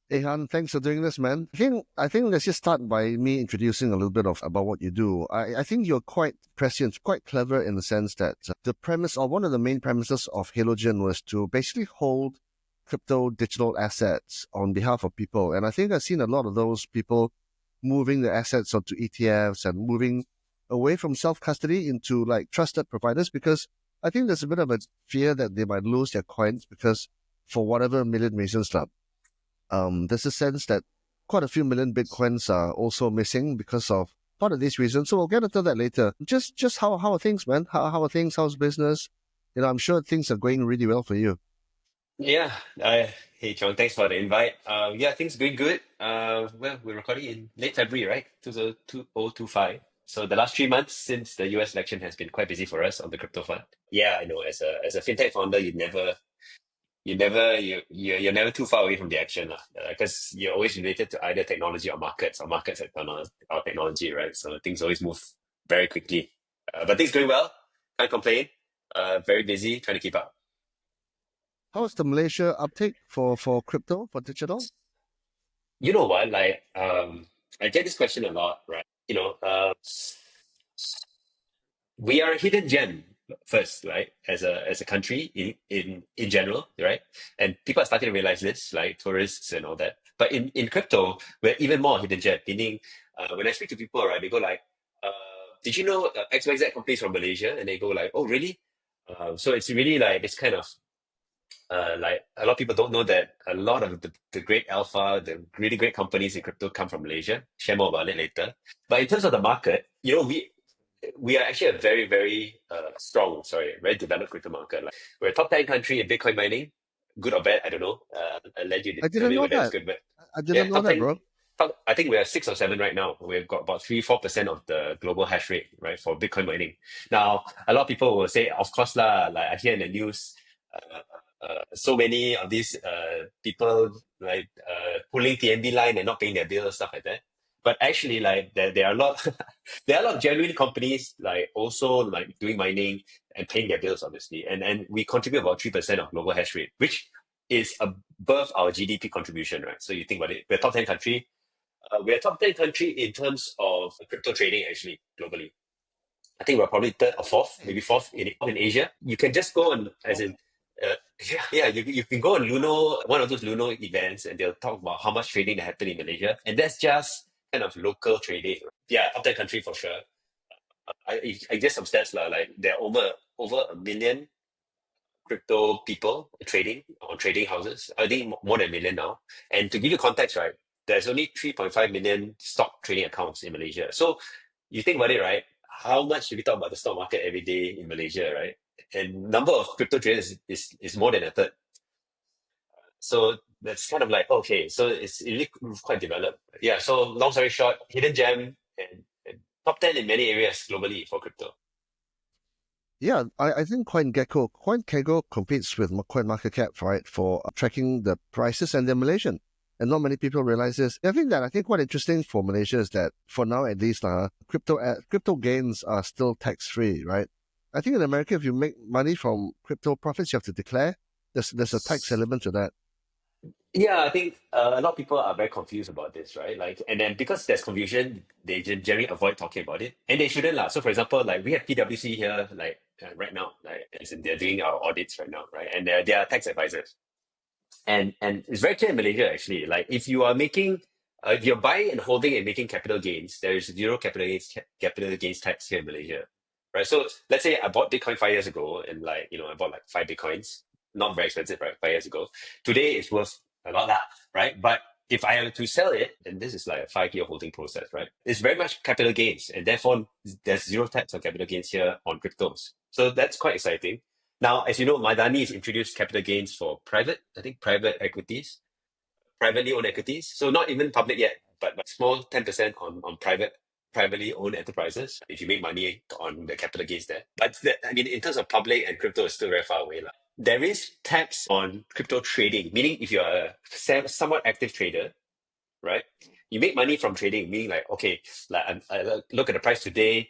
Hey Han, thanks for doing this, man. I think let's just start by me introducing a little bit of about what you do. I think you're quite prescient, quite clever in the sense that the premise or one of the main premises of Halogen was to basically hold crypto digital assets on behalf of people. And I think I've seen a lot of those people moving the assets onto ETFs and moving away from self-custody into like trusted providers because I think there's a bit of a fear that they might lose their coins because for whatever million reasons, there's a sense that quite a few million bitcoins are also missing because of part of these reasons. So we'll get into that later. Just how are things, man? How are things? How's business? I'm sure things are going really well for you. Yeah. Hey, John. Thanks for the invite. Yeah, things going good. Well, we're recording in late February, right? 2025. So the last 3 months since the US election has been quite busy for us on the crypto front. Yeah, I know. As a fintech founder, you're never too far away from the action, lah. Because you're always related to either technology or markets are our technology, right? So things always move very quickly. But things going well. Can't complain. Very busy, trying to keep up. How's the Malaysia uptake for crypto, for digital? You know what? I get this question a lot, right? We are a hidden gem first, right? As a country in general, right? And people are starting to realize this, like tourists and all that. But in crypto, we're even more hidden gem. Meaning, when I speak to people, right, they go like, uh, "Did you know XYZ companies from Malaysia?" And they go like, "Oh, really?" So it's really like this kind of like a lot of people don't know that a lot of the great alpha, the really great companies in crypto come from Malaysia. Share more about it later. But in terms of the market, we are actually a very, very strong, sorry, very developed crypto market. Like we're a top 10 country in Bitcoin mining. Good or bad, I don't know. I'll let you I didn't determine know whether it's that. good, but I yeah, didn't know top that, 10. bro. I think we are 6 or 7 right now. We've got about 3-4% of the global hash rate, right, for Bitcoin mining. Now, a lot of people will say, of course, lah, like I hear in the news, uh, so many of these people like pulling TNB line and not paying their bills, stuff like that. But actually, like there are a lot, there are a lot of genuine companies like also like doing mining and paying their bills, obviously. And we contribute about 3% of global hash rate, which is above our GDP contribution, right? So you think about it, we're top 10 country. We're top 10 country in terms of crypto trading, actually, globally. I think we're probably third or fourth, maybe Nice. fourth in Asia. You can just go on, as in, uh, yeah, you can go on Luno, one of those Luno events, and they'll talk about how much trading that happened in Malaysia. And that's just kind of local trading. Yeah, top 10 country for sure. I guess some stats, lah, like there are over a million crypto people trading on trading houses. I think more than a million now. And to give you context, right, there's only 3.5 million stock trading accounts in Malaysia. So you think about it, right? How much do we talk about the stock market every day in Malaysia, right? And number of crypto traders is more than a third. So that's kind of like, okay, so it's really quite developed. Yeah, so long story short, hidden gem and top 10 in many areas globally for crypto. Yeah, I think CoinGecko competes with CoinMarketCap, right, for tracking the prices, and they're Malaysian. And not many people realize this. I think quite interesting for Malaysia is that for now at least, crypto gains are still tax free, right? I think in America, if you make money from crypto profits, you have to declare. There's a tax element to that. Yeah, I think a lot of people are very confused about this, right? Like, and then because there's confusion, they generally avoid talking about it, and they shouldn't lah. So, for example, like we have PwC here, like right now, like as in they're doing our audits right now, right? And they are tax advisors, and it's very clear in Malaysia actually. Like, if you're buying and holding and making capital gains, there is zero capital gains tax here in Malaysia, right? So, let's say I bought Bitcoin 5 years ago, and like I bought like 5 Bitcoins, not very expensive, right? 5 years ago. Today it's worth a lot lah, right? But if I am to sell it, and this is like a 5 year holding process, right? It's very much capital gains, and therefore there's zero tax on capital gains here on cryptos. So that's quite exciting. Now, as you know, Madani has introduced capital gains for private equities, privately owned equities. So not even public yet, but like small 10% on privately owned enterprises if you make money on the capital gains there. But I mean, in terms of public and crypto, it's still very far away. Lah. There is tax on crypto trading, meaning if you're a somewhat active trader, right? You make money from trading, meaning like, okay, like I look at the price today.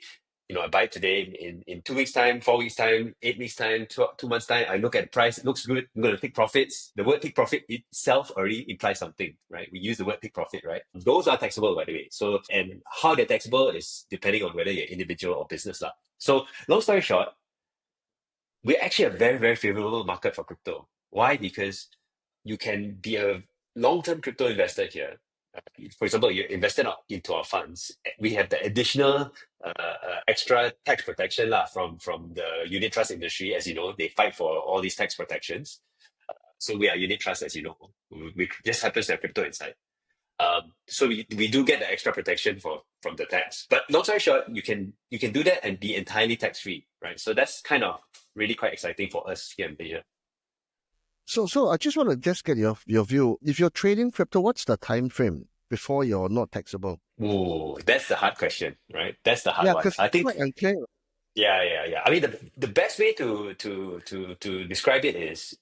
I buy today, in 2 weeks' time, 4 weeks' time, 8 weeks' time, 2 months' time, I look at the price, it looks good, I'm going to take profits. The word take profit itself already implies something, right? We use the word take profit, right? Those are taxable, by the way. So, and how they're taxable is depending on whether you're individual or business. Lah. So, long story short, we're actually a very, very favorable market for crypto. Why? Because you can be a long-term crypto investor here. For example, you're invested into our funds. We have the additional extra tax protection lah, from the unit trust industry. As you know, they fight for all these tax protections. So we are unit trust, as you know. We just happens to have crypto inside. So we do get the extra protection from the tax. But long story short, you can do that and be entirely tax free, right? So that's kind of really quite exciting for us here in Malaysia. So I just want to just get your view. If you're trading crypto, what's the time frame before you're not taxable? Oh, that's the hard question, right? That's the hard Yeah, one. because I think, quite unclear. yeah, yeah, yeah. I mean, the best way to describe it is,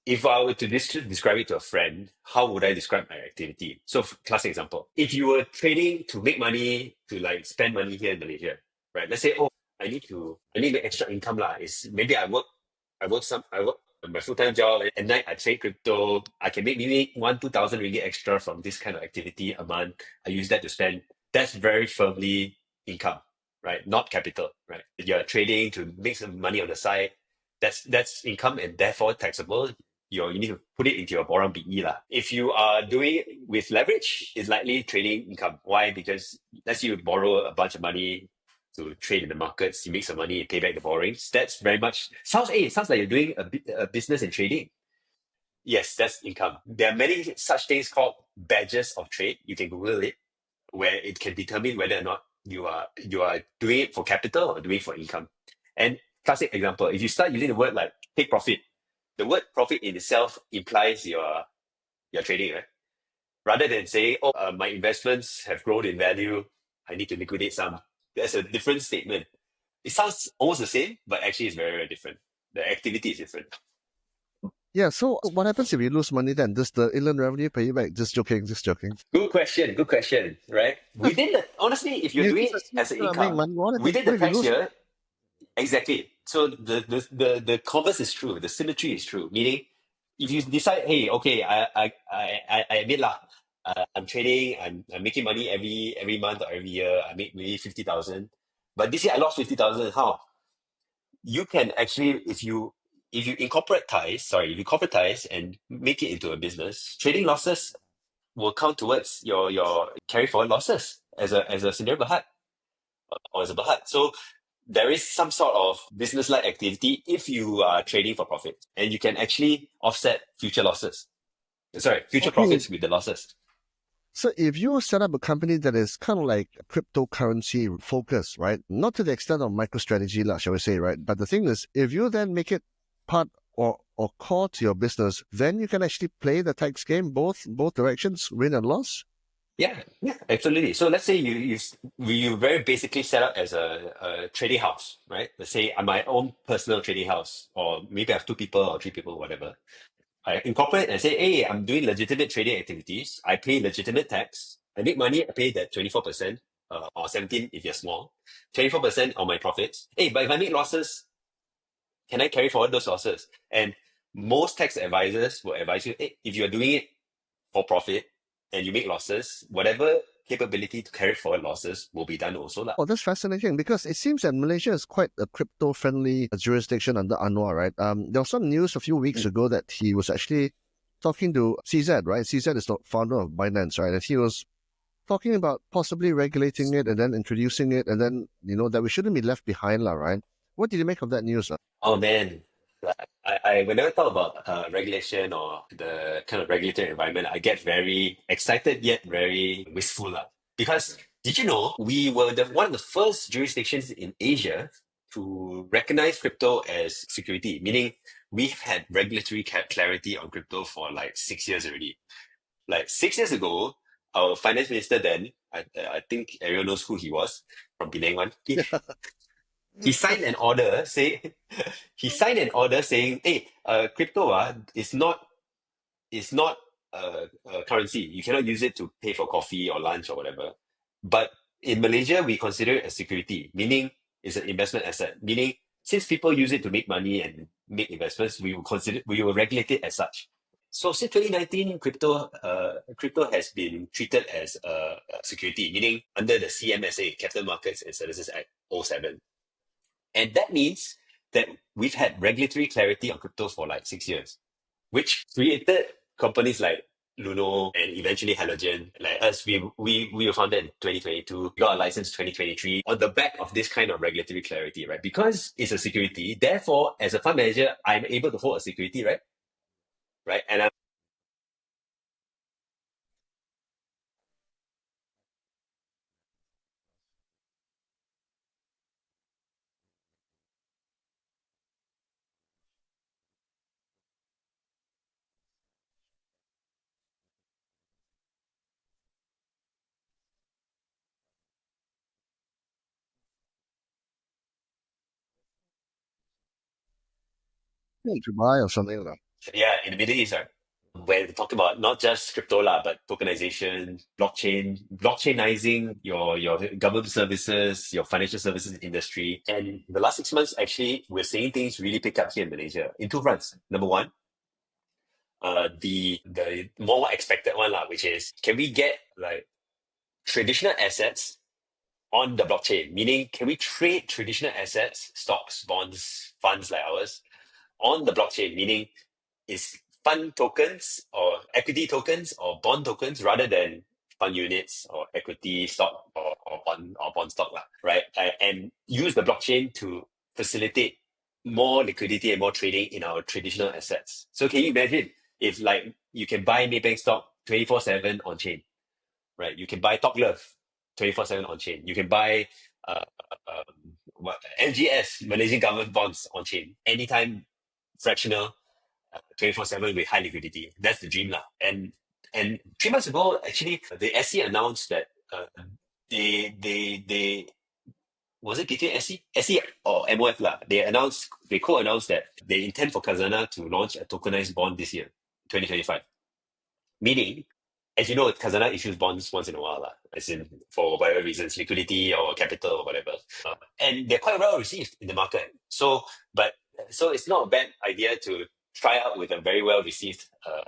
if I were to describe it to a friend, how would I describe my activity? So, classic example: if you were trading to make money, to like spend money here in Malaysia, right? Let's say, oh, I need extra income lah. Is maybe I work my full-time job, and at night I trade crypto. I can make maybe 1-2,000 ringgit extra from this kind of activity a month. I use that to spend. That's very firmly income, right? Not capital, right? You're trading to make some money on the side. That's income and therefore taxable. You need to put it into your borrowing BE lah. If you are doing it with leverage, it's likely trading income. Why? Because let's say you borrow a bunch of money to trade in the markets, you make some money, you pay back the borrowings. That's very much sounds like you're doing a business in trading. Yes, that's income. There are many such things called badges of trade. You can Google it, where it can determine whether or not you are doing it for capital or doing it for income. And classic example, if you start using the word like take profit, the word profit in itself implies you're trading, right? Rather than saying, oh, my investments have grown in value, I need to liquidate some. That's a different statement. It sounds almost the same, but actually it's very, very different. The activity is different. Yeah, so what happens if you lose money then? Does the inland revenue pay you back? Just joking, just joking. Good question, right? Honestly, if you're You doing just it assume as an you're gonna make income, money. within the What if you tax lose? year, exactly. So the converse is true. The symmetry is true. Meaning, if you decide, hey, okay, I admit lah, I'm trading, I'm making money every month or every year. I make maybe 50,000, but this year I lost 50,000. How? You can actually, if you corporatize and make it into a business, trading losses will count towards your carry forward losses as a scenario berhad or as a berhad. So there is some sort of business-like activity if you are trading for profit, and you can actually offset future losses. Sorry, future Okay, profits with the losses. so if you set up a company that is kind of like cryptocurrency focused, right? Not to the extent of MicroStrategy, lah, shall we say, right? But the thing is, if you then make it part or core to your business, then you can actually play the tax game both directions, win and loss. Yeah, yeah, absolutely. So let's say you very basically set up as a trading house, right? Let's say I'm my own personal trading house, or maybe I have two people or three people, whatever. I incorporate and say, hey, I'm doing legitimate trading activities. I pay legitimate tax. I make money, I pay that 24%, or 17 if you're small, 24% on my profits. Hey, but if I make losses, can I carry forward those losses? And most tax advisors will advise you, hey, if you're doing it for profit and you make losses, whatever capability to carry forward losses will be done also lah. Oh, that's fascinating because it seems that Malaysia is quite a crypto-friendly jurisdiction under Anwar, right? There was some news a few weeks ago that he was actually talking to CZ, right? CZ is the founder of Binance, right? And he was talking about possibly regulating it and then introducing it, and then that we shouldn't be left behind, lah, right? What did you make of that news? Oh man, whenever I talk about regulation or the kind of regulatory environment, I get very excited yet very wistful lah. Because did you know we were one of the first jurisdictions in Asia to recognize crypto as security, meaning we've had regulatory clarity on crypto for like 6 years already. Like 6 years ago, our finance minister then, I think everyone knows who he was, from Penang one. He signed an order saying he signed an order saying, "Hey, crypto is not a currency. You cannot use it to pay for coffee or lunch or whatever. But in Malaysia, we consider it a security, meaning is an investment asset, meaning since people use it to make money and make investments, we will regulate it as such. So since 2019, crypto has been treated as a security, meaning under the CMSA, Capital Markets and Services Act '07. And that means that we've had regulatory clarity on crypto for like 6 years, which created companies like Luno and eventually Halogen. Like us, we were founded in 2022, got a license 2023 on the back of this kind of regulatory clarity, right? Because it's a security, therefore, as a fund manager, I'm able to hold a security, right? Right. And I'm To buy or something like that. yeah, in the Middle East, right? Where we talk about not just crypto lah, but tokenization, blockchainizing your government services, your financial services industry. And the last 6 months, actually, we're seeing things really pick up here in Malaysia in two fronts. Number one, the more expected one lah, which is can we get like traditional assets on the blockchain? Meaning, can we trade traditional assets, stocks, bonds, funds like ours on the blockchain? Meaning, is fund tokens or equity tokens or bond tokens rather than fund units or equity stock or bond stock, lah, right? And use the blockchain to facilitate more liquidity and more trading in our traditional assets. So can you imagine if like you can buy Maybank stock 24/7 on chain, right? You can buy Top Glove 24/7 on chain. You can buy uh, MGS, Malaysian government bonds on chain anytime, fractional, 24/7 with high liquidity. That's the dream lah. And 3 months ago, actually, the SC announced that they was it between SC or MOF lah? They co-announced that they intend for Kazana to launch a tokenized bond this year, 2025. Meaning, as you know, Kazana issues bonds once in a while, lah, as in for whatever reasons, liquidity or capital or whatever. And they're quite well received in the market. So it's not a bad idea to try out with a very well received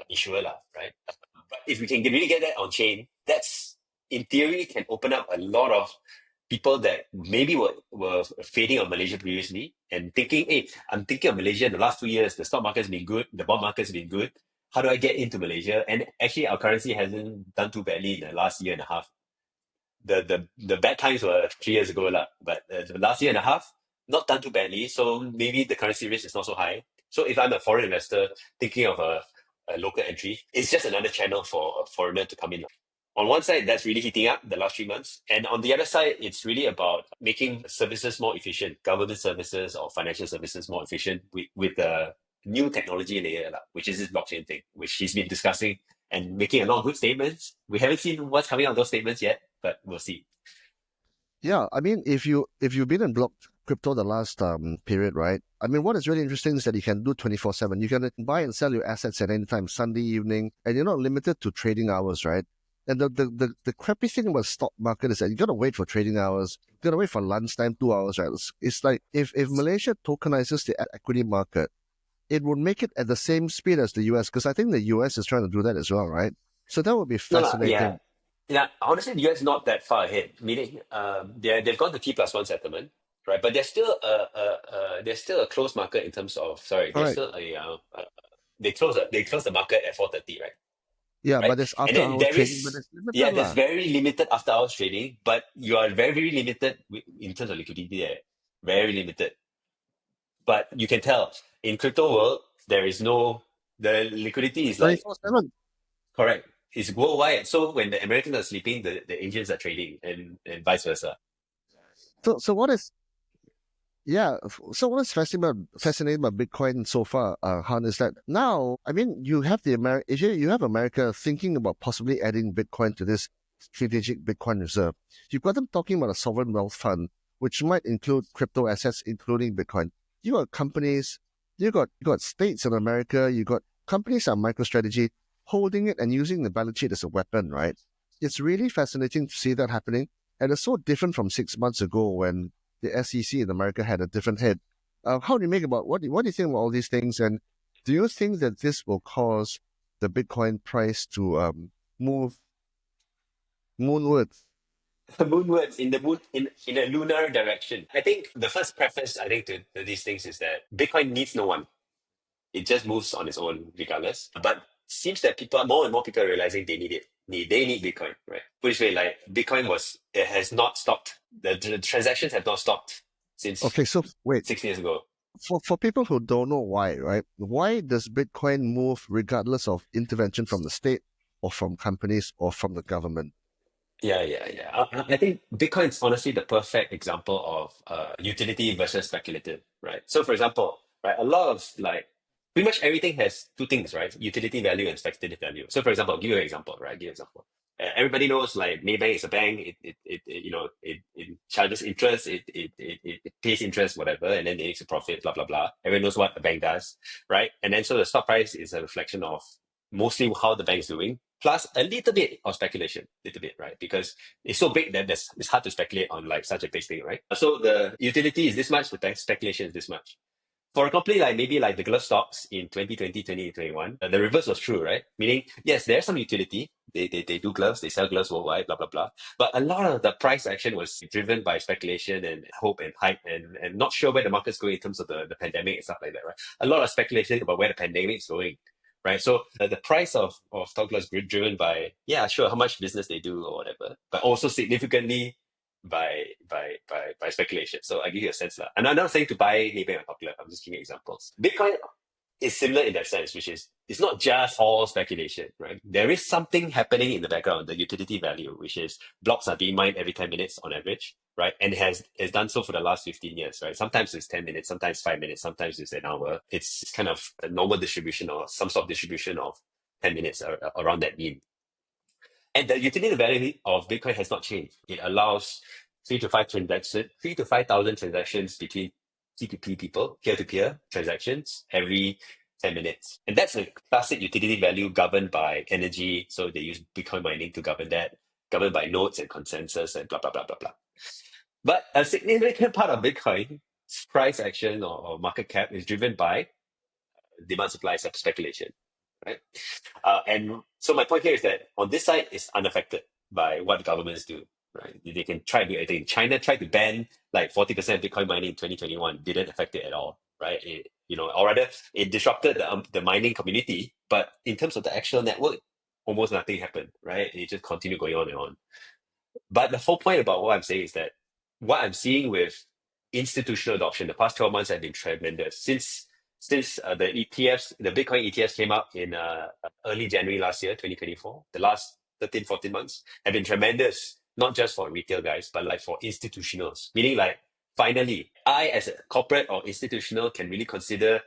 issuer, lah, right? But if we can really get that on chain, that's in theory can open up a lot of people that maybe were fading on Malaysia previously and thinking, hey, I'm thinking of Malaysia in the last 2 years, the stock market's been good, the bond market's been good. How do I get into Malaysia? And actually, our currency hasn't done too badly in the last year and a half. The bad times were 3 years ago, lah, but the last year and a half, not done too badly. So maybe the currency risk is not so high. So if I'm a foreign investor thinking of a local entry, it's just another channel for a foreigner to come in. On one side, that's really heating up the last 3 months. And on the other side, it's really about making services more efficient, government services or financial services more efficient with the new technology layer, which is this blockchain thing, which he's been discussing and making a lot of good statements. We haven't seen what's coming out of those statements yet, but we'll see. Yeah, I mean, if you've been in block crypto the last period, right? I mean, what is really interesting is that you can do 24/7. You can buy and sell your assets at any time, Sunday evening, and you're not limited to trading hours, right? And the crappy thing about stock market is that you gotta wait for trading hours, you gotta wait for lunchtime, 2 hours, right? It's like if Malaysia tokenizes the equity market, it would make it at the same speed as the US, because I think the US is trying to do that as well, right? So that would be No, no, yeah. fascinating. Yeah, honestly, the US is not that far ahead. Meaning, they've gone to T+1 settlement, right? But there's still a closed market in terms of sorry, All there's right. still they close the market at 4:30, right? Yeah, Right? but there's And after then hours there trading, but is it's limited yeah, there's lah. very limited after hours trading, but you are very, very limited in terms of liquidity there. Very limited. But you can tell in crypto world, there is no the liquidity It's is like 24/7. correct. It's worldwide. So when the Americans are sleeping, the Asians are trading and vice versa. So what is Yeah. So what's fascinating about Bitcoin so far, Han, is that now, I mean, you have you have America thinking about possibly adding Bitcoin to this strategic Bitcoin reserve. You've got them talking about a sovereign wealth fund, which might include crypto assets, including Bitcoin. You got companies, you got states in America, you got companies on MicroStrategy holding it and using the balance sheet as a weapon, right? It's really fascinating to see that happening. And it's so different from 6 months ago when the SEC in America had a different head. How do you make about what do you think about all these things? And do you think that this will cause the Bitcoin price to move moonwards? Moonwards in the moon in a lunar direction. I think the first preface I think to these things is that Bitcoin needs no one. It just moves on its own regardless. But seems that more and more people are realizing they need it. They need Bitcoin, right? Put it this way, like Bitcoin it has not stopped. The transactions have not stopped since Okay, so wait, 6 years ago. for people who don't know why, right? Why does Bitcoin move regardless of intervention from the state or from companies or from the government? Yeah. I think Bitcoin is honestly the perfect example of utility versus speculative, right? So, for example, right, a lot of like pretty much everything has two things, right? Utility value and speculative value. So, for example, I'll give you an example, right? Give you an example. Everybody knows like Maybank is a bank. It charges interest. It pays interest, whatever, and then it makes a profit. Blah blah blah. Everyone knows what a bank does, right? And then so the stock price is a reflection of mostly how the bank is doing, plus a little bit of speculation, little bit, right? Because it's so big that it's hard to speculate on like such a big thing, right? So the utility is this much, the speculation is this much. For a company like maybe like the glove stocks in 2020, 2021, the reverse was true, right? Meaning, yes, there's some utility. They do gloves, they sell gloves worldwide, blah, blah, blah. But a lot of the price action was driven by speculation and hope and hype and not sure where the market's going in terms of the pandemic and stuff like that, right? A lot of speculation about where the pandemic is going, right? So the price of stock gloves driven by, yeah, sure, how much business they do or whatever, but also significantly by speculation. So I give you a sense lah. And I'm not saying to buy Maybank or Popular. I'm just giving examples. Bitcoin is similar in that sense, which is it's not just all speculation, right? There is something happening in the background, the utility value, which is blocks are being mined every 10 minutes on average, right? And has done so for the last 15 years, right? Sometimes it's 10 minutes, sometimes 5 minutes, sometimes it's an hour. It's kind of a normal distribution or some sort of distribution of 10 minutes around that mean. And the utility value of Bitcoin has not changed. It allows 3 to 5,000 transactions between P2P people, peer-to-peer transactions every 10 minutes. And that's a classic utility value governed by energy. So they use Bitcoin mining to govern that, governed by nodes and consensus and blah, blah, blah, blah, blah. But a significant part of Bitcoin's price action or market cap is driven by demand supply speculation, right? And so my point here is that on this side, it's unaffected by what governments do, right? They can try to do anything. China tried to ban like 40% Bitcoin mining in 2021, didn't affect it at all, right? Or rather, it disrupted the mining community, but in terms of the actual network, almost nothing happened, right? It just continued going on and on. But the whole point about what I'm saying is that what I'm seeing with institutional adoption, the past 12 months have been tremendous. Since the ETFs, the Bitcoin ETFs came out in early January last year, 2024, the last 13, 14 months have been tremendous, not just for retail guys, but like for institutionals. Meaning like, finally, I as a corporate or institutional can really consider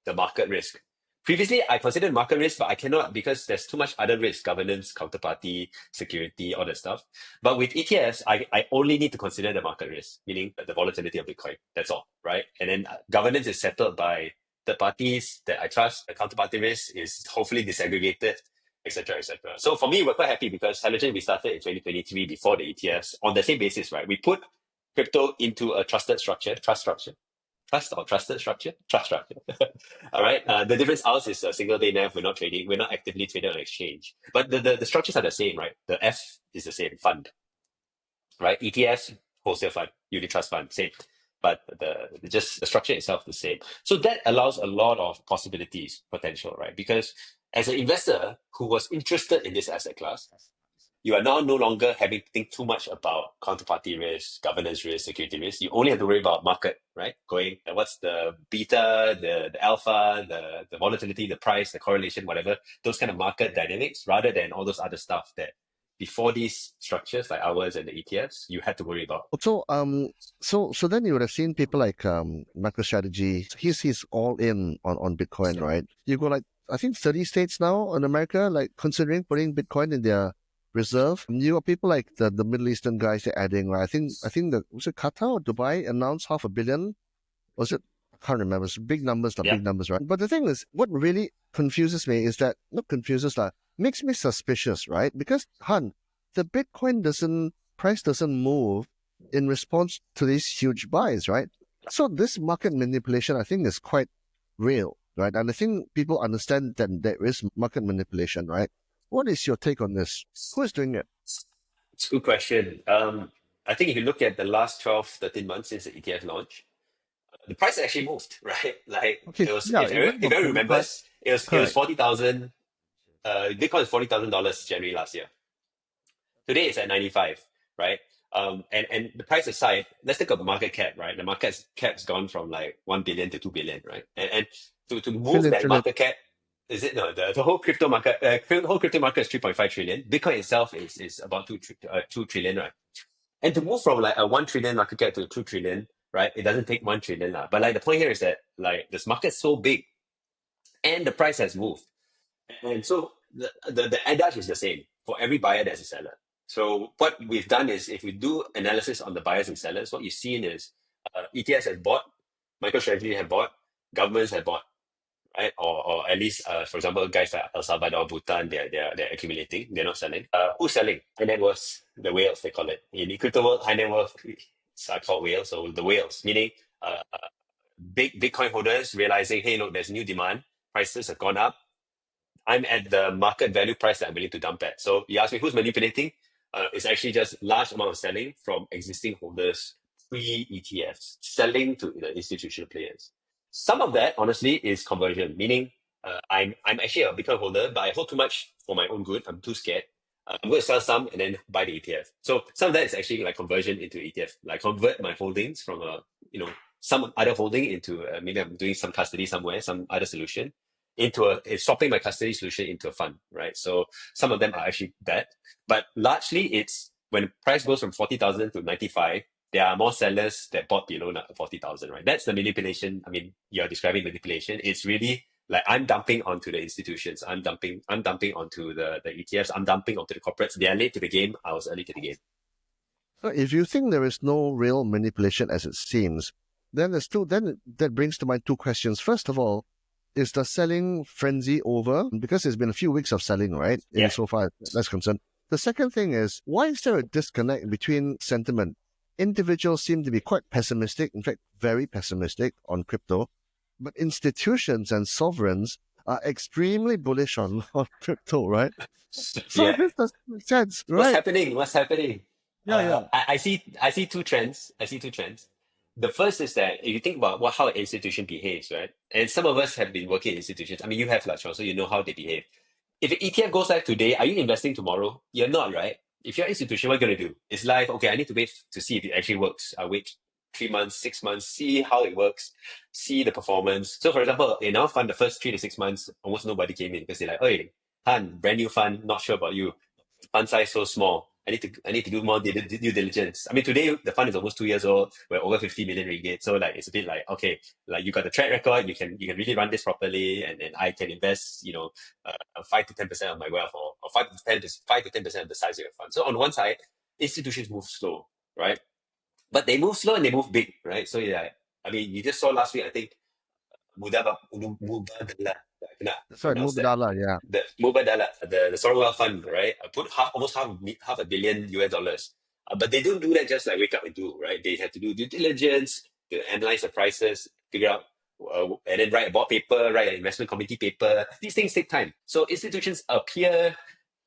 the market risk. Previously, I considered market risk, but I cannot because there's too much other risk, governance, counterparty, security, all that stuff. But with ETFs, I only need to consider the market risk, meaning the volatility of Bitcoin. That's all, right? And then governance is settled by the parties that I trust. The counterparty risk is hopefully disaggregated, etc., etc. So for me, we're quite happy because Halogen, we started in 2023 before the ETFs on the same basis, right? We put crypto into a trusted structure, trust structure. Trust or trusted structure? Trust structure. All right. The difference ours is a single day NAV. We're not trading. We're not actively traded on exchange. But the structures are the same, right? The F is the same, fund, right? ETFs, wholesale fund, unit trust fund, same. But the structure itself is the same. So that allows a lot of possibilities, potential, right? Because as an investor who was interested in this asset class, you are now no longer having to think too much about counterparty risk, governance risk, security risk. You only have to worry about market, right? What's the beta, the alpha, the volatility, the price, the correlation, whatever, those kind of market dynamics, rather than all those other stuff that before these structures like ours and the ETFs, you had to worry about. So then you would have seen people like MicroStrategy. He's all in on Bitcoin, right? You go like I think 30 states now in America, like considering putting Bitcoin in their reserve. You got people like the Middle Eastern guys they're adding, right? I think was it Qatar or Dubai announced $500 million? Was it? I can't remember. It's big numbers, Yeah. big numbers, right? But the thing is, what really confuses me is that not confuses makes me suspicious, right? Because Han, the Bitcoin price doesn't move in response to these huge buys, right? So this market manipulation, I think, is quite real, right? And I think people understand that there is market manipulation, right? What is your take on this? Who is doing it? It's a good question. I think if you look at the last 12, 13 months since the ETF launch, the price actually moved, right? Like Okay, it was, yeah, it went if from everyone 25, remembers, it was correct. 40,000. Bitcoin is $40,000 January last year. Today it's at 95, right? And the price aside, let's take a market cap, right? The market cap's gone from like 1 billion to 2 billion, right? And to move Trillion, that trillion. market cap, is it no the whole crypto market whole crypto market is 3.5 trillion. Bitcoin itself is about 2 trillion, right? And to move from like a 1 trillion market cap to 2 trillion, right? It doesn't take 1 trillion. But like the point here is that like this market's so big and the price has moved. And so the adage is the same for every buyer, there's a seller. So what we've done is if we do analysis on the buyers and sellers, what you've seen is ETFs have bought, MicroStrategy have bought, governments have bought, right? Or at least, for example, guys like El Salvador, Bhutan, they're accumulating, they're not selling. Who's selling? High net worth, the whales, they call it. In the crypto world, high net worth are called whales. So the whales, meaning big Bitcoin holders realizing, hey, look, there's new demand, prices have gone up, I'm at the market value price that I'm willing to dump at. So you ask me who's manipulating? It's actually just large amount of selling from existing holders pre-ETFs, selling to the institutional players. Some of that, honestly, is conversion, meaning I'm actually a Bitcoin holder, but I hold too much for my own good. I'm too scared. I'm going to sell some and then buy the ETF. So some of that is actually like conversion into ETF, like convert my holdings from a some other holding into maybe I'm doing some custody somewhere, some other solution into it's swapping my custody solution into a fund, right? So some of them are actually bad, but largely it's when price goes from 40,000 to 95, there are more sellers that bought below 40,000, right? That's the manipulation. I mean, you're describing manipulation. It's really like I'm dumping onto the institutions. I'm dumping onto the ETFs. I'm dumping onto the corporates. They are late to the game. I was early to the game. So if you think there is no real manipulation as it seems, then that brings to mind two questions. First of all, is the selling frenzy over? Because there's been a few weeks of selling, right? Yeah. Insofar as that's concerned. The second thing is, why is there a disconnect between sentiment? Individuals seem to be quite pessimistic, in fact, very pessimistic on crypto, but institutions and sovereigns are extremely bullish on crypto, right? So Yeah. this doesn't make sense, What's right? happening? What's happening? Yeah, yeah. I see two trends. I see two trends. The first is that if you think about how an institution behaves, right? And some of us have been working in institutions. I mean, you have, Lachon, so you know how they behave. If an ETF goes live today, are you investing tomorrow? You're not, right? If you're an institution, what are you going to do? It's live. Okay, I need to wait to see if it actually works. I wait 3 months, 6 months, see how it works, see the performance. So, for example, in our fund, the first 3 to 6 months, almost nobody came in because they're like, hey, Han, brand new fund, not sure about you. Fund size so small. I need to do more due diligence. I mean, today the fund is almost 2 years old. We're over 50 million ringgit. So like it's a bit like, okay, like you got the track record, you can really run this properly, and I can invest, 5 to 10% of my wealth, or 5 to 10% of the size of your fund. So on one side, institutions move slow, right? But they move slow and they move big, right? So yeah, I mean, you just saw last week, I think Mubadala, I cannot That's right, pronounce that. Mubadala, yeah. The Mubadala, the sovereign wealth fund, right? Put almost half a billion US dollars. But they don't do that just like wake up and do, right? They have to do due diligence, to analyze the prices, figure out, and then write a board paper, write an investment committee paper. These things take time. So institutions appear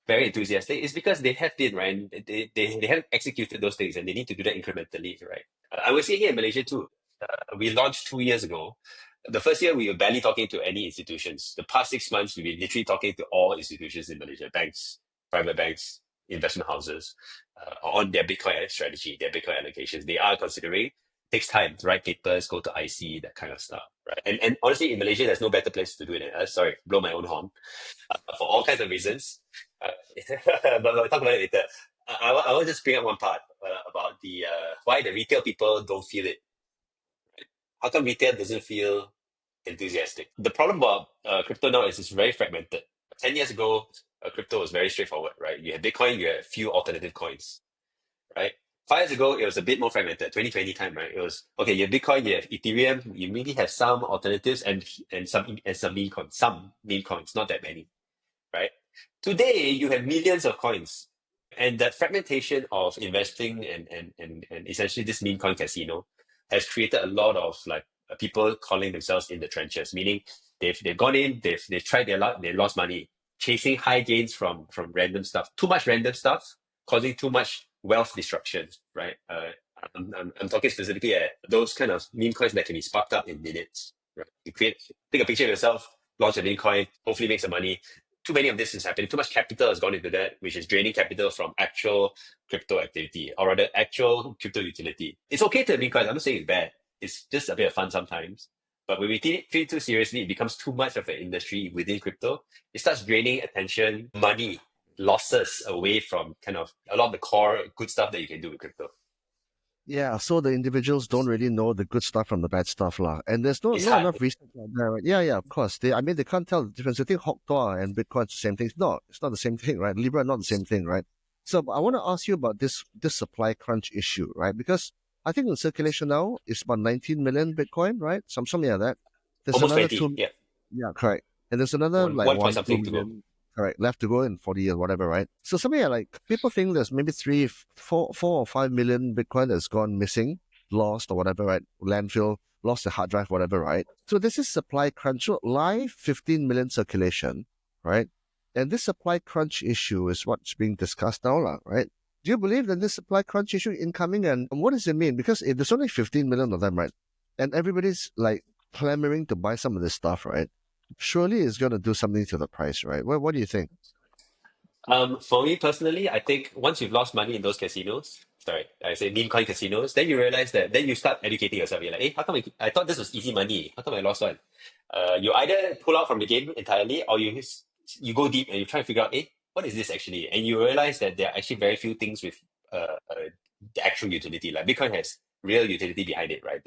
very enthusiastic. It's because they have been, right? They have executed those things and they need to do that incrementally, right? I was seeing here in Malaysia too. We launched 2 years ago. The first year, we were barely talking to any institutions. The past 6 months, we've been literally talking to all institutions in Malaysia, banks, private banks, investment houses, on their Bitcoin strategy, their Bitcoin allocations. They are considering. Takes time to write papers, go to IC, that kind of stuff, right? And honestly, in Malaysia, there's no better place to do it. Sorry, blow my own horn, for all kinds of reasons. Uh, but we'll talk about it later. I will just bring up one part about the why the retail people don't feel it. How come retail doesn't feel enthusiastic? The problem about crypto now is it's very fragmented. 10 years ago, crypto was very straightforward, right? You had Bitcoin, you had a few alternative coins, right? 5 years ago, it was a bit more fragmented. 2020 time, right? It was okay. You have Bitcoin, you have Ethereum, you maybe have some alternatives and some meme coins, not that many, right? Today, you have millions of coins. And that fragmentation of investing and essentially this meme coin casino has created a lot of like people calling themselves in the trenches, meaning they've gone in, they've tried their luck, they lost money, chasing high gains from random stuff, too much random stuff, causing too much wealth destruction, right? I'm talking specifically at those kind of meme coins that can be sparked up in minutes, right? You take a picture of yourself, launch a meme coin, hopefully make some money. Too many of this is happening. Too much capital has gone into that, which is draining capital from actual crypto activity, or rather actual crypto utility. It's okay to meme coins. I'm not saying it's bad. It's just a bit of fun sometimes. But when we treat it too seriously, it becomes too much of an industry within crypto. It starts draining attention, money, losses away from kind of a lot of the core good stuff that you can do with crypto. Yeah, so the individuals don't really know the good stuff from the bad stuff, lah. And there's It's not hard. enough research out there, right? Yeah, yeah, of course. I mean, they can't tell the difference. You think Hawk Tuah and Bitcoin's the same thing. It's not the same thing, right? Libra not the same thing, right? So I want to ask you about this supply crunch issue, right? Because I think in circulation now is about 19 million Bitcoin, right? Something like that. There's Almost another 20. two, Yeah. yeah, correct. And there's another like One point one, two something to go. million, correct, left to go in 40 years, whatever, right? So something like people think there's maybe 4 or 5 million Bitcoin that's gone missing, lost or whatever, right? Landfill, lost the hard drive, whatever, right? So this is supply crunch. So live 15 million circulation, right? And this supply crunch issue is what's being discussed now, right? Do you believe that this supply crunch issue incoming, and what does it mean? Because if there's only 15 million of them, right? And everybody's like clamoring to buy some of this stuff, right? Surely it's going to do something to the price, right? What do you think? For me personally, I think once you've lost money in those casinos, sorry, I say meme coin casinos, then you realize that, then you start educating yourself. You're like, hey, how come I thought this was easy money? How come I lost one? You either pull out from the game entirely, or you go deep and you try to figure out, hey, what is this actually? And you realize that there are actually very few things with the actual utility. Like Bitcoin has real utility behind it, right?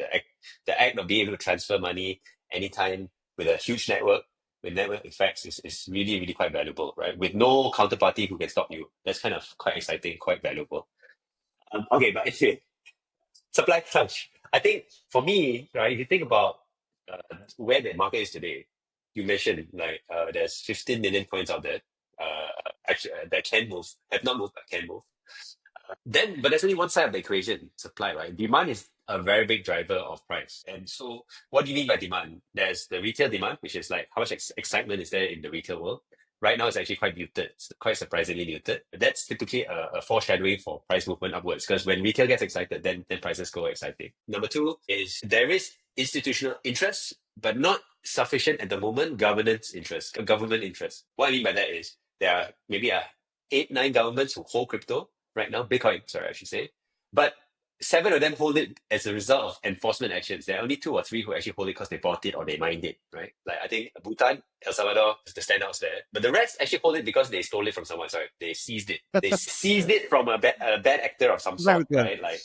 The act of being able to transfer money anytime with a huge network, with network effects, is really, really quite valuable, right? With no counterparty who can stop you. That's kind of quite exciting, quite valuable. Okay, but anyway, supply crunch. I think for me, right, if you think about where the market is today, you mentioned like there's 15 million coins out there, actually that can move, have not moved but can move. But there's only one side of the equation, supply, right? Demand is a very big driver of price. And so what do you mean by demand? There's the retail demand, which is like how much excitement is there in the retail world. Right now, it's actually quite muted, it's quite surprisingly muted. That's typically a foreshadowing for price movement upwards, because when retail gets excited, then prices go exciting. Number two is there is institutional interest, but not sufficient at the moment government interest. What I mean by that is there are maybe 8, 9 governments who hold crypto right now, Bitcoin, sorry, I should say. But 7 of them hold it as a result of enforcement actions. There are only 2 or 3 who actually hold it because they bought it or they mined it, right? Like I think Bhutan, El Salvador is the standouts there. But the rest actually hold it because they stole it from someone. Sorry, they seized it. They seized it from a bad actor of some sort, America. right? Like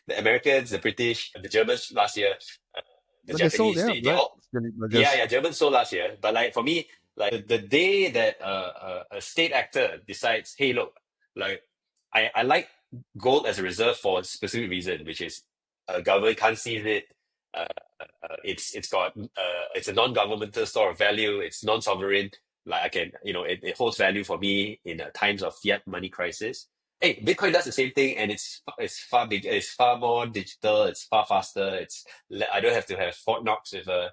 the Americans, the British, the Germans last year, uh, the But they sold, Japanese, yeah, they right? all, Just yeah, Germans sold last year. But like for me, like the day that a state actor decides, hey, look, like I like gold as a reserve for a specific reason, which is government can't seize it. Uh, it's a non-governmental store of value. It's non-sovereign. Like I can, it holds value for me in times of fiat money crisis. Hey, Bitcoin does the same thing, and it's far bigger, it's far more digital, it's far faster. I don't have to have Fort Knox with a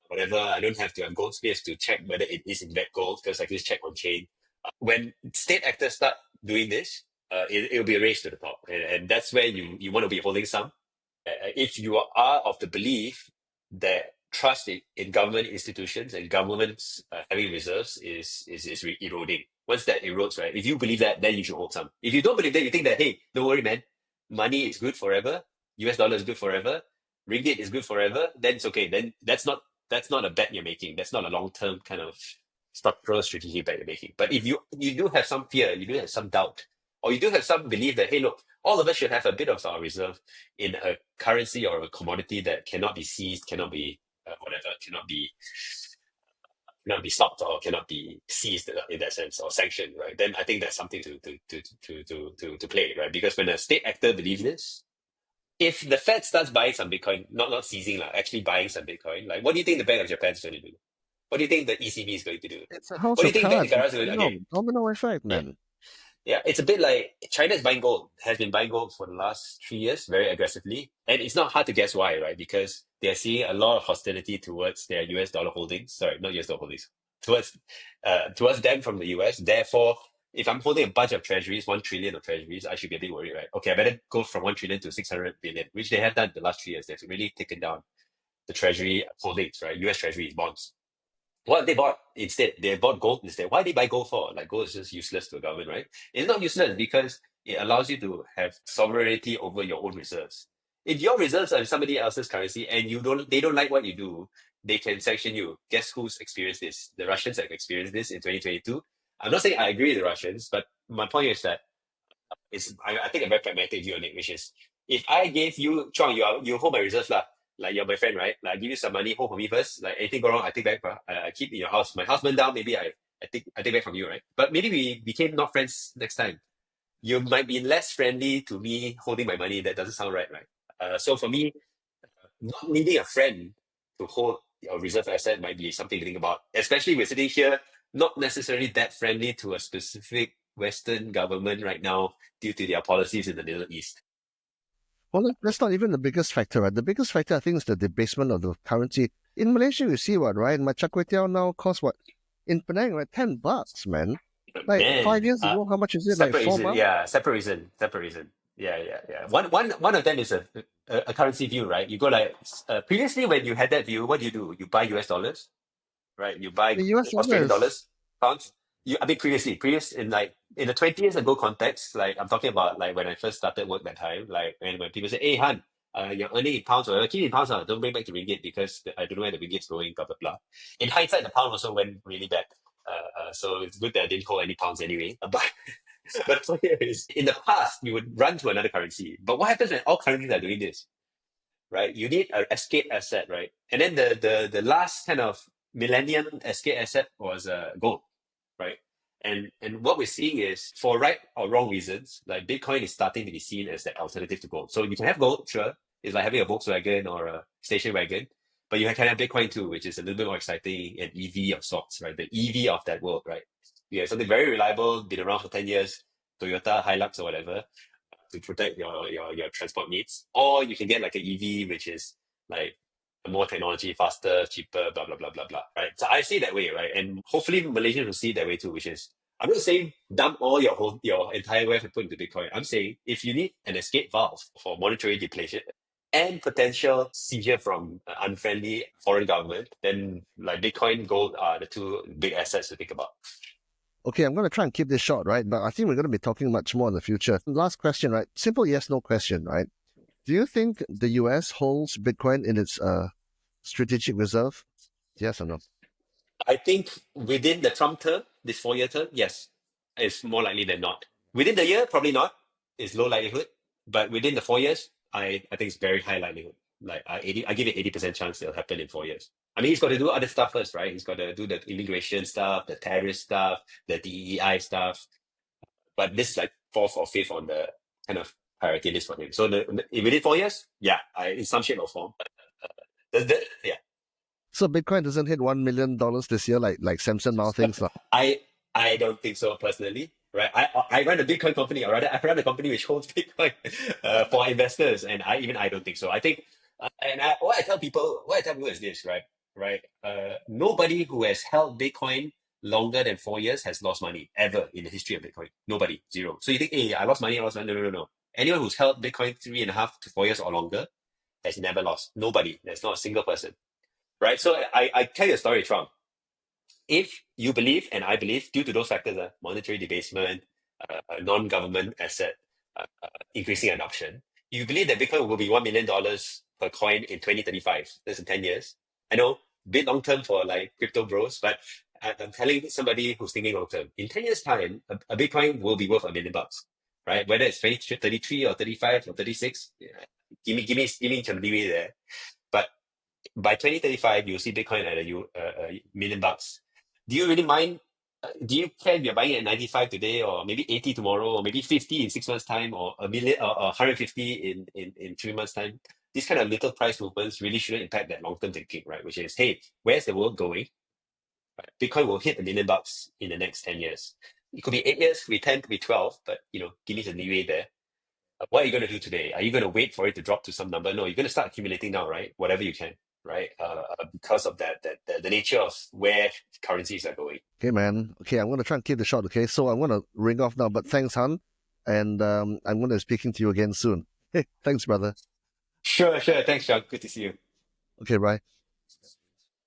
whatever. I don't have to have gold space to check whether it is in fact gold, because I can just check on chain. When state actors start doing this, it'll be a race to the top, and that's where you want to be holding some. If you are of the belief that trust in government institutions and governments having reserves is eroding. Once that erodes, right? If you believe that, then you should hold some. If you don't believe that, you think that, hey, don't worry, man, money is good forever, US dollar is good forever, ringgit is good forever, then it's okay. Then that's not a bet you're making. That's not a long term kind of structural strategic bet you're making. But if you do have some fear, you do have some doubt, or you do have some belief that, hey, look, all of us should have a bit of our reserve in a currency or a commodity that cannot be seized, cannot be whatever, cannot be stopped or cannot be seized in that sense or sanctioned, right? Then I think that's something to play, right? Because when a state actor believes this, if the Fed starts buying some Bitcoin, not seizing, like actually buying some Bitcoin, like what do you think the Bank of Japan is going to do? What do you think the ECB is going to do? It's a What house do you of think Bank of cards. Qatar is going to No, again? domino effect, Yeah. man. Yeah, it's a bit like China is buying gold, has been buying gold for the last 3 years very aggressively. And it's not hard to guess why, right? Because they're seeing a lot of hostility towards their US dollar holdings. Sorry, not US dollar holdings. Towards them from the US. Therefore, if I'm holding a bunch of treasuries, 1 trillion of treasuries, I should be a bit worried, right? Okay, I better go from 1 trillion to 600 billion, which they have done the last 3 years. They've really taken down the treasury holdings, right? US treasuries, bonds. What they bought instead, they bought gold instead. Why they buy gold for? Like gold is just useless to a government, right? It's not useless because it allows you to have sovereignty over your own reserves. If your reserves are somebody else's currency and they don't like what you do, they can sanction you. Guess who's experienced this? The Russians have experienced this in 2022. I'm not saying I agree with the Russians, but my point is that I think a very pragmatic view on it, which is if I gave you Chuang, you hold my reserves lah. Like you're my friend, right? Like I give you some money, hold for me first. Like anything go wrong, I take back. I keep in your house. My house burned down, maybe I take back from you, right? But maybe we became not friends next time. You might be less friendly to me holding my money. That doesn't sound right, right? So for me, not needing a friend to hold your reserve asset might be something to think about. Especially we're sitting here, not necessarily that friendly to a specific Western government right now due to their policies in the Middle East. Well, that's not even the biggest factor, right? The biggest factor, I think, is the debasement of the currency. In Malaysia, you see what, right? My char kway teow now costs what? In Penang, right? $10, man. Like Man, 5 years ago, how much is it? Like separate four reason. bucks? Yeah, separate reason. Separate reason. Yeah, yeah, yeah. One of them is a currency view, right? You go like previously when you had that view, what do? You buy US dollars, right? You buy The US Australian dollars. dollars, pounds. I mean, previous in like in the 20 years ago context, like I'm talking about like when I first started work that time, like and when people say, "Hey, Han, you're earning in pounds or keep in pounds, don't bring back to ringgit because I don't know where the ringgit's going." Blah blah blah. In hindsight, the pound also went really bad. So it's good that I didn't hold any pounds anyway. But the point here is, in the past, you would run to another currency. But what happens when all currencies are doing this? Right? You need an escape asset, right? And then the last kind of millennium escape asset was gold, right? And what we're seeing is for right or wrong reasons, like Bitcoin is starting to be seen as that alternative to gold. So you can have gold, sure. It's like having a Volkswagen or a station wagon, but you can have Bitcoin too, which is a little bit more exciting, an EV of sorts, right? The EV of that world, right? You have something very reliable, been around for 10 years, Toyota, Hilux or whatever, to protect your transport needs. Or you can get like an EV, which is like more technology, faster, cheaper, blah, blah, blah, blah, blah. Right. So I see it that way, right? And hopefully Malaysians will see it that way too, which is I'm not saying dump all your entire wealth and put into Bitcoin. I'm saying if you need an escape valve for monetary depletion and potential seizure from unfriendly foreign government, then like Bitcoin, gold are the two big assets to think about. Okay, I'm going to try and keep this short, right? But I think we're going to be talking much more in the future. Last question, right? Simple yes, no question, right? Do you think the US holds Bitcoin in its strategic reserve? Yes or no? I think within the Trump term, this 4 year term, yes, it's more likely than not. Within the year, probably not. It's low likelihood. But within the 4 years, I think it's very high likelihood. Like I give it 80% chance it'll happen in 4 years. I mean, he's got to do other stuff first, right? He's got to do the immigration stuff, the terrorist stuff, the DEI stuff. But this is like fourth or fifth on the kind of priority list for him. So within 4 years, yeah, in some shape or form. Yeah. So Bitcoin doesn't hit $1 million this year, like Samson Mao thinks. I I don't think so personally, right? I run a Bitcoin company, or rather, I run a company which holds Bitcoin for investors, and I don't think so. I think, what I tell people is this, right? Right? Nobody who has held Bitcoin longer than 4 years has lost money ever in the history of Bitcoin. Nobody, zero. So you think, hey, I lost money, I lost money? No, no, no, no. Anyone who's held Bitcoin 3.5 to 4 years or longer has never lost. Nobody. There's not a single person, right? So I tell you a story, Trump. If you believe, and I believe, due to those factors, monetary debasement, non-government asset increasing adoption, you believe that Bitcoin will be $1 million per coin in 2035. That's in 10 years. I know, bit long term for like crypto bros, but I'm telling somebody who's thinking long term. In 10 years' time, a Bitcoin will be worth $1 million, right? Whether it's 33 or 35 or 36, yeah, give me some leeway there. But by 2035, you'll see Bitcoin at a million bucks. Do you really mind? Do you care if you're buying at 95 today, or maybe 80 tomorrow, or maybe 50 in 6 months' time, or a million or 150 in 3 months' time? These kind of little price movements really shouldn't impact that long term thinking, right? Which is, hey, where's the world going? Right? Bitcoin will hit $1 million in the next 10 years. It could be 8 years, could be 10, could be 12, but give me some leeway there. What are you going to do today? Are you going to wait for it to drop to some number? No, you're going to start accumulating now, right? Whatever you can, right? Because of the nature of where currencies are going. Okay, man. Okay, I'm going to try and keep the short, okay? So I'm going to ring off now, but thanks, Han. And I'm going to be speaking to you again soon. Hey, thanks, brother. Sure, sure. Thanks, John. Good to see you. Okay, bye.